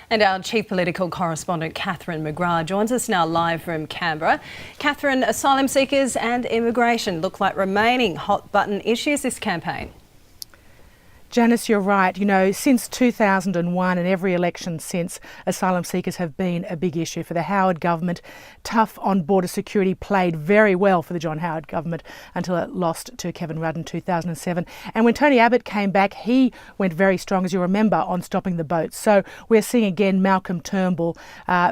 And our chief political correspondent, Catherine McGrath, joins us now live from Canberra. Catherine, asylum seekers and immigration look like remaining hot-button issues this campaign. Janice, you're right. You know, since 2001 and every election since, asylum seekers have been a big issue for the Howard government. Tough on border security played very well for the John Howard government until it lost to Kevin Rudd in 2007. And when Tony Abbott came back, he went very strong, as you remember, on stopping the boats. So we're seeing again Malcolm Turnbull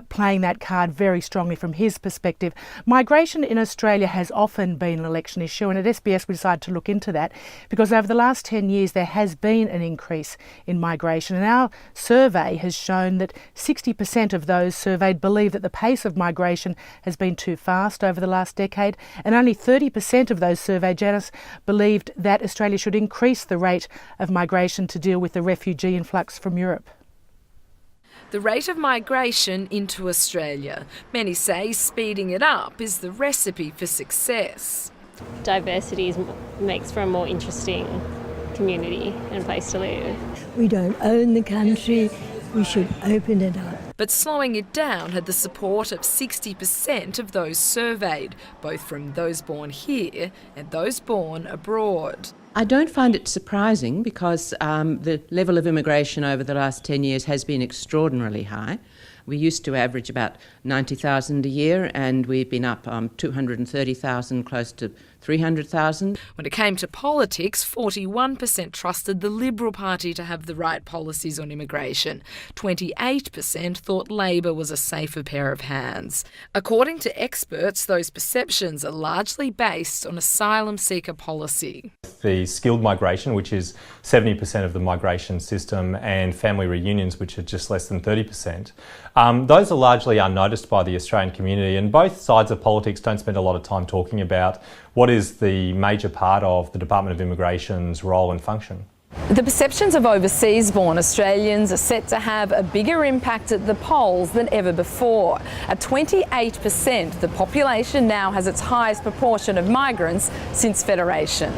playing that card very strongly from his perspective. Migration in Australia has often been an election issue, and at SBS we decided to look into that because over the last 10 years there has been an increase in migration, and our survey has shown that 60% of those surveyed believe that the pace of migration has been too fast over the last decade, and only 30% of those surveyed, Janice, believed that Australia should increase the rate of migration to deal with the refugee influx from Europe. The rate of migration into Australia. Many say speeding it up is the recipe for success. Diversity makes for a more interesting community and place to live. We don't own the country, we should open it up. But slowing it down had the support of 60% of those surveyed, both from those born here and those born abroad. I don't find it surprising because the level of immigration over the last 10 years has been extraordinarily high. We used to average about 90,000 a year, and we've been up 230,000, close to 300,000. When it came to politics, 41% trusted the Liberal Party to have the right policies on immigration. 28% thought Labor was a safer pair of hands. According to experts, those perceptions are largely based on asylum seeker policy. The skilled migration, which is 70% of the migration system, and family reunions, which are just less than 30%, those are largely unnoticed by the Australian community, and both sides of politics don't spend a lot of time talking about what is the major part of the Department of Immigration's role and function. The perceptions of overseas-born Australians are set to have a bigger impact at the polls than ever before. At 28%, the population now has its highest proportion of migrants since Federation.